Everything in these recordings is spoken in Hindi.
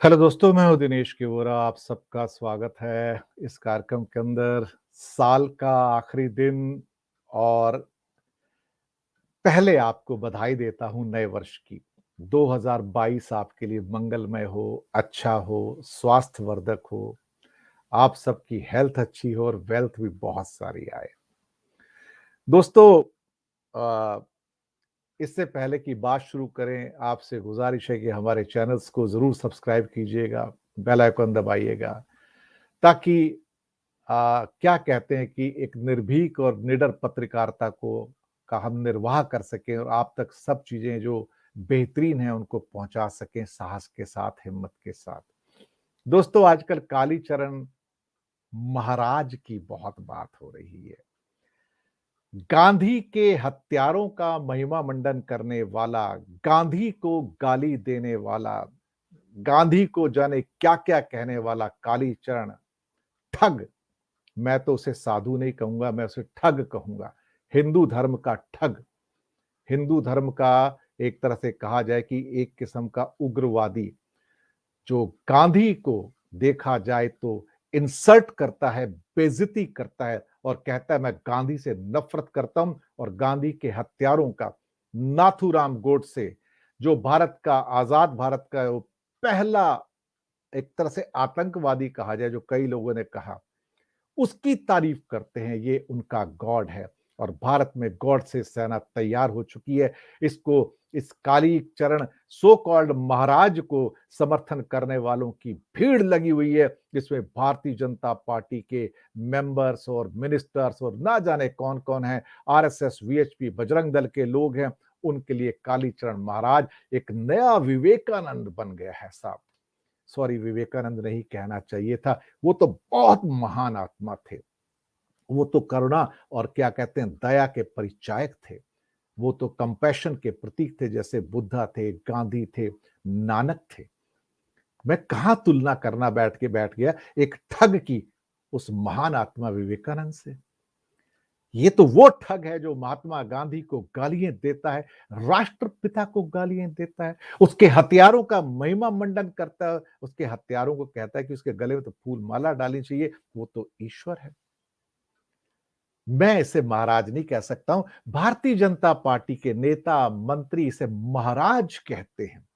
हेलो दोस्तों, मैं हूँ दिनेश के वोरा। आप सबका स्वागत है इस कार्यक्रम के अंदर। साल का आखिरी दिन और पहले आपको बधाई देता हूँ नए वर्ष की। 2022 आपके लिए मंगलमय हो, अच्छा हो, स्वास्थ्यवर्धक हो, आप सबकी हेल्थ अच्छी हो और वेल्थ भी बहुत सारी आए। दोस्तों, अ, इससे पहले कि बात शुरू करें, आपसे गुजारिश है कि हमारे चैनल्स को ज़रूर सब्सक्राइब कीजिएगा, बेल आइकन दबाइएगा, ताकि क्या कहते हैं कि एक निर्भीक और निडर पत्रकारिता को का हम निर्वाह कर सकें और आप तक सब चीज़ें जो बेहतरीन हैं उनको पहुँचा सकें साहस के साथ, हिम्मत के साथ। दोस्तों, आजकल कालीचरण महाराज की बहुत बात हो रही है। गांधी के हत्यारों का महिमा मंडन करने वाला, गांधी को गाली देने वाला, गांधी को जाने क्या-क्या कहने वाला कालीचरण ठग। मैं तो उसे साधु नहीं कहूंगा, मैं उसे ठग कहूंगा। हिंदू धर्म का ठग, हिंदू धर्म का एक तरह से कहा जाए कि एक किस्म का उग्रवादी, जो गांधी को देखा जाए तो इंसल्ट करता है, बेइज्जती करता है और कहता है मैं गांधी से नफरत करता हूं और गांधी के हत्यारों का, नाथूराम गोडसे, जो भारत का, आजाद भारत का वो पहला एक तरह से आतंकवादी कहा जाए, जो कई लोगों ने कहा, उसकी तारीफ करते हैं। ये उनका गॉड है और भारत में गॉड से सेना तैयार हो चुकी है। इसको, इस कालीचरण सो कॉल्ड महाराज को समर्थन करने वालों की भीड़ लगी हुई है, जिसमें भारतीय जनता पार्टी के मेंबर्स और मिनिस्टर्स और ना जाने कौन कौन है, आरएसएस, वीएचपी, बजरंग दल के लोग हैं। उनके लिए कालीचरण महाराज एक नया विवेकानंद बन गया है साहब। सॉरी, विवेकानंद नहीं कहना चाहिए था, वो तो बहुत महान आत्मा थे। वो तो करुणा और क्या कहते हैं, दया के परिचायक थे। वो तो कंपैशन के प्रतीक थे, जैसे बुद्धा थे, गांधी थे, नानक थे। मैं कहां तुलना करना बैठ गया एक ठग की उस महान आत्मा विवेकानंद से। ये तो वो ठग है जो महात्मा गांधी को गालियां देता है, राष्ट्रपिता को गालियां देता है, उसके हथियारों का महिमा मंडन करता है, उसके हथियारों को कहता है कि उसके गले में तो फूल माला डालनी चाहिए, वो तो ईश्वर है। मैं इसे महाराज नहीं कह सकता हूं, भारतीय जनता पार्टी के नेता मंत्री इसे महाराज कहते हैं।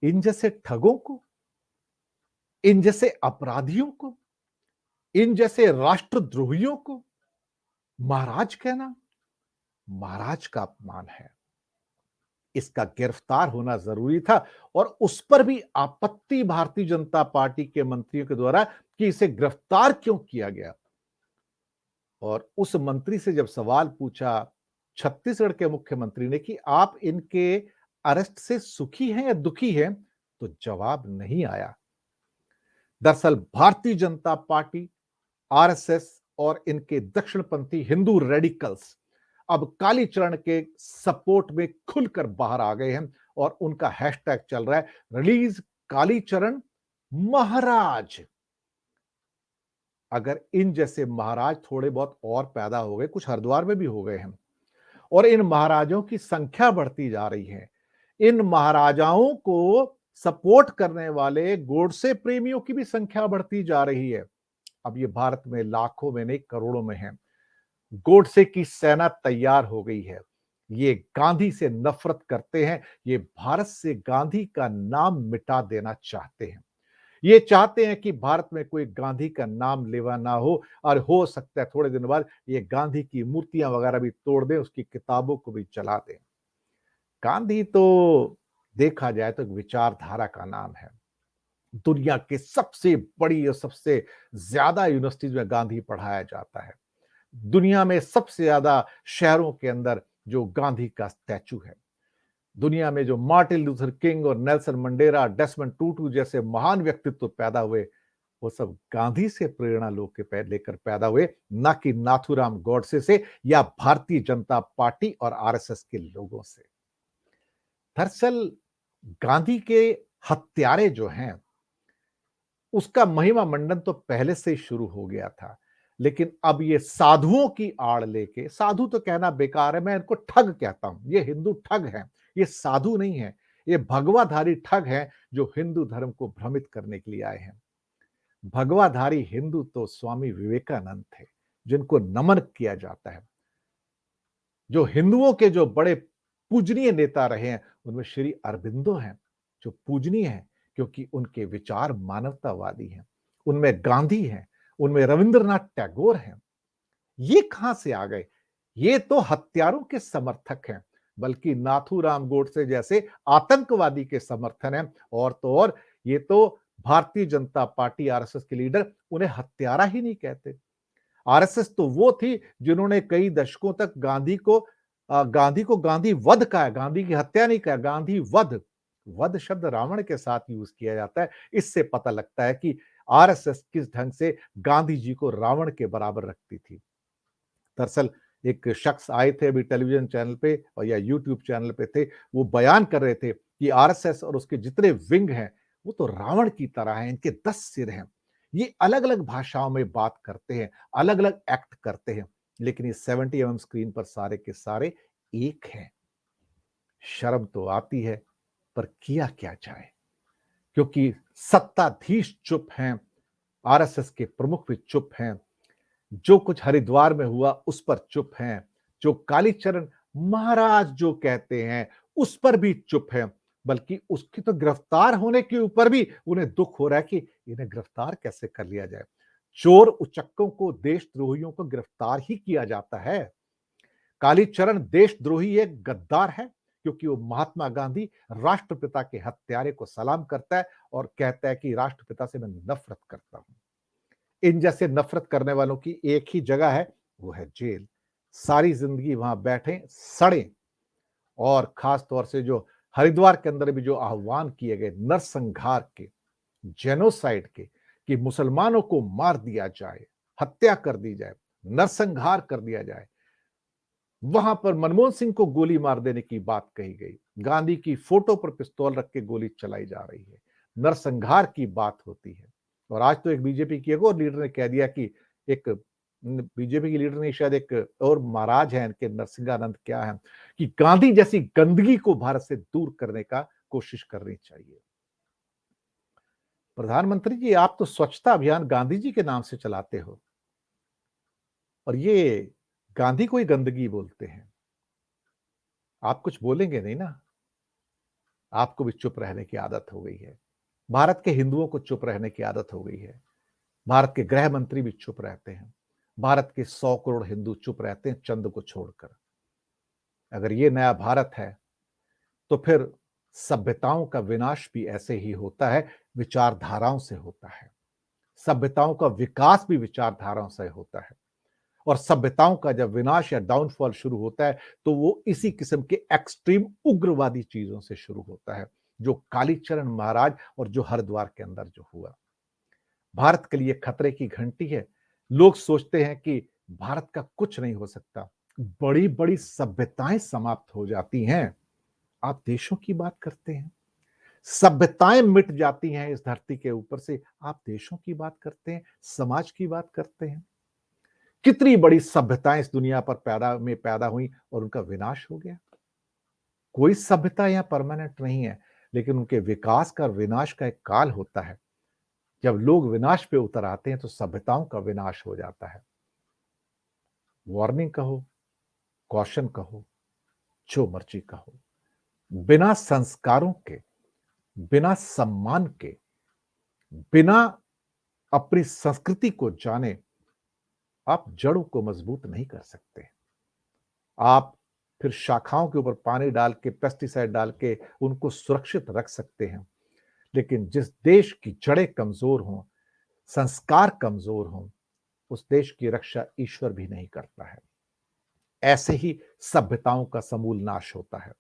इन जैसे ठगों को, इन जैसे अपराधियों को, इन जैसे राष्ट्रद्रोहियों को महाराज कहना, महाराज का अपमान है। इसका गिरफ्तार होना जरूरी था और उस पर भी आपत्ति भारतीय जनता पार्टी के मंत्रियों के द्वारा कि इसे गिरफ्तार क्यों किया गया। और उस मंत्री से जब सवाल पूछा छत्तीसगढ़ के मुख्यमंत्री ने कि आप इनके अरेस्ट से सुखी हैं या दुखी हैं, तो जवाब नहीं आया। दरअसल भारतीय जनता पार्टी, आरएसएस और इनके दक्षिणपंथी हिंदू रेडिकल्स अब कालीचरण के सपोर्ट में खुलकर बाहर आ गए हैं और उनका हैशटैग चल रहा है, रिलीज कालीचरण महाराज। अगर इन जैसे महाराज थोड़े बहुत और पैदा हो गए, कुछ हरिद्वार में भी हो गए हैं, और इन महाराजों की संख्या बढ़ती जा रही है, इन महाराजाओं को सपोर्ट करने वाले गोडसे प्रेमियों की भी संख्या बढ़ती जा रही है। अब ये भारत में लाखों में नहीं, करोड़ों में है। गोडसे की सेना तैयार हो गई है। ये गांधी से नफरत करते हैं, ये भारत से गांधी का नाम मिटा देना चाहते हैं। ये चाहते हैं कि भारत में कोई गांधी का नाम लेवा ना हो, और हो सकता है थोड़े दिन बाद ये गांधी की मूर्तियां वगैरह भी तोड़ दें, उसकी किताबों को भी जला दें। गांधी तो देखा जाए तो एक विचारधारा का नाम है। दुनिया के सबसे बड़ी और सबसे ज्यादा यूनिवर्सिटीज में गांधी पढ़ाया जाता है। दुनिया में सबसे ज्यादा शहरों के अंदर जो गांधी का स्टैचू है, दुनिया में जो मार्टिन लूथर किंग और नेल्सन मंडेला, डेसमंड टूटू जैसे महान व्यक्तित्व पैदा हुए, वो सब गांधी से प्रेरणा लेकर पैदा हुए, ना कि नाथूराम गॉडसे से या भारतीय जनता पार्टी और आरएसएस के लोगों से। दरअसल गांधी के हत्यारे जो हैं, उसका महिमा मंडन तो पहले से ही शुरू हो गया था, लेकिन अब ये साधुओं की आड़ लेके, साधु तो कहना बेकार है, मैं इनको ठग कहता हूं, ये हिंदू ठग हैं, ये साधु नहीं है। ये भगवाधारी ठग हैं जो हिंदू धर्म को भ्रमित करने के लिए आए हैं। भगवाधारी हिंदू तो स्वामी विवेकानंद थे, जिनको नमन किया जाता है। जो हिंदुओं के जो बड़े पूजनीय नेता रहे हैं, उनमें श्री अरबिंदो हैं, जो पूजनीय हैं क्योंकि उनके विचार मानवतावादी हैं। उनमें गांधी हैं, उनमें रविंद्रनाथ टैगोर हैं। ये कहां से आ गए? ये तो हत्यारों के समर्थक हैं, बल्कि नाथूराम गोडसे जैसे आतंकवादी के समर्थन हैं। और तो और ये तो भारतीय जनता पार्टी आरएसएस के लीडर उन्हें हत्यारा ही नहीं कहते। आरएसएस तो वो थी जिन्होंने कई दशकों तक गांधी को गांधी वध कहा, गांधी की हत्या नहीं कहा, गांधी वध। वध शब्द रावण के साथ यूज किया जाता है। इससे पता लगता है कि आरएसएस किस ढंग से गांधी जी को रावण के बराबर रखती थी। दरअसल एक शख्स आए थे अभी टेलीविजन चैनल पे और या यूट्यूब चैनल पे थे, वो बयान कर रहे थे कि आरएसएस और उसके जितने विंग हैं वो तो रावण की तरह हैं, इनके 10 सिर हैं। ये अलग-अलग भाषाओं में बात करते हैं, अलग-अलग एक्ट करते हैं, लेकिन ये 70 स्क्रीन पर सारे के सारे एक हैं। शर्म तो आती है, पर किया क्या जाए? क्योंकि सत्ताधीश चुप हैं, आरएसएस के प्रमुख भी चुप हैं, जो कुछ हरिद्वार में हुआ उस पर चुप हैं, जो कालीचरण महाराज जो कहते हैं उस पर भी चुप हैं, बल्कि उसके तो गिरफ्तार होने के ऊपर भी उन्हें दुख हो रहा है कि इन्हें गिरफ्तार कैसे कर लिया जाए। चोर उचक्कों को, देशद्रोहियों को गिरफ्तार ही किया जाता है। कालीचरण देशद्रोही एक गद्दार है क्योंकि वो महात्मा गांधी राष्ट्रपिता के हत्यारे को सलाम करता है और कहता है कि राष्ट्रपिता से मैं नफरत करता हूं। इन जैसे नफरत करने वालों की एक ही जगह है, वो है जेल। सारी जिंदगी वहां बैठे सड़े। और खास तौर से जो हरिद्वार के अंदर भी जो आह्वान किए गए नरसंहार के, जेनोसाइड के, कि मुसलमानों को मार दिया जाए, हत्या कर दी जाए, नरसंहार कर दिया जाए, वहां पर मनमोहन सिंह को गोली मार देने की बात कही गई। गांधी की फोटो पर पिस्तौल रख के गोली चलाई जा रही है। नरसंहार की बात होती है। और आज तो एक बीजेपी की एक और लीडर ने कह दिया कि एक बीजेपी की लीडर ने शायद एक और महाराज हैं इनके नरसिंहानंद क्या है कि गांधी जैसी गंदगी को भारत से दूर करने का कोशिश करनी चाहिए। प्रधानमंत्री जी, आप तो स्वच्छता अभियान गांधी जी के नाम से चलाते हो और ये गांधी को ही गंदगी बोलते हैं। आप कुछ बोलेंगे नहीं ना? आपको भी चुप रहने की आदत हो गई है। भारत के हिंदुओं को चुप रहने की आदत हो गई है। भारत के गृह मंत्री भी चुप रहते हैं। भारत के 100 करोड़ हिंदू चुप रहते हैं चंद को छोड़कर। अगर ये नया भारत है, तो फिर सभ्यताओं का विनाश भी ऐसे ही होता है, विचारधाराओं से होता है। सभ्यताओं का विकास भी विचारधाराओं से होता है। और सभ्यताओं का जब विनाश या डाउनफॉल शुरू होता है, तो वो इसी किस्म के एक्सट्रीम उग्रवादी चीजों से शुरू होता है, जो कालीचरण महाराज और जो हरिद्वार के अंदर जो हुआ। भारत के लिए खतरे की घंटी है। लोग सोचते हैं कि भारत का कुछ नहीं हो सकता। बड़ी-बड़ी सभ्यताएं समाप्त हो जाती हैं। आप देशों की बात करते हैं। सभ्यताएं मिट जाती हैं इस धरती के ऊपर से। आप देशों की बात करते हैं, समाज की बात करते हैं। कितनी बड़ी सभ्यताएं इस दुनिया पर पैदा हुई और उनका विनाश हो गया। कोई सभ्यता यहां परमानेंट नहीं है, लेकिन उनके विकास का विनाश का एक काल होता है। जब लोग विनाश पे उतर आते हैं तो सभ्यताओं का विनाश हो जाता है। वार्निंग कहो, कॉशन कहो, जो मर्जी कहो, बिना संस्कारों के, बिना सम्मान के, बिना अपनी संस्कृति को जाने आप जड़ों को मजबूत नहीं कर सकते। आप फिर शाखाओं के ऊपर पानी डाल के, पेस्टिसाइड डाल के उनको सुरक्षित रख सकते हैं। लेकिन जिस देश की जड़ें कमजोर हों, संस्कार कमजोर हों, उस देश की रक्षा ईश्वर भी नहीं करता है। ऐसे ही सभ्यताओं का समूल नाश होता है।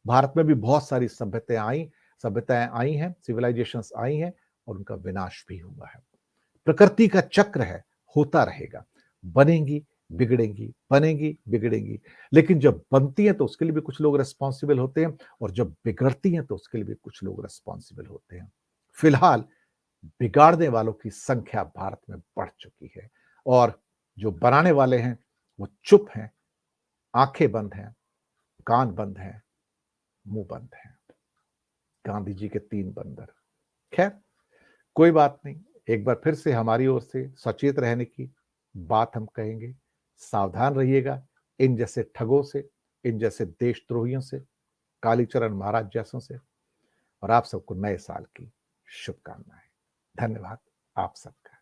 भारत में भी बहुत सारी सभ्यताएं आई हैं, सिविलाइजेशंस आई हैं और उनका विनाश भी हुआ है। प्रकृति का चक्र है, होता रहेगा। बनेंगी, बिगड़ेंगी, बनेंगी, बिगड़ेंगी। लेकिन जब बनती हैं तो उसके लिए भी कुछ लोग रिस्पॉन्सिबल होते हैं और जब बिगड़ती हैं तो उसके लिए भी कुछ लोग रिस्पॉन्सिबल होते हैं। फिलहाल बिगाड़ने वालों की संख्या भारत में बढ़ चुकी है और जो बनाने वाले हैं वो चुप हैं, आंखें बंद हैं, कान बंद हैं, मुंह बंद हैं। गांधी जी के 3 बंदर। खैर, कोई बात नहीं, एक बार फिर से हमारी ओर से सचेत रहने की बात हम कहेंगे। सावधान रहिएगा इन जैसे ठगों से, इन जैसे देशद्रोहियों से, कालीचरण महाराज जैसों से। और आप सबको नए साल की शुभकामनाएं। धन्यवाद आप सबका।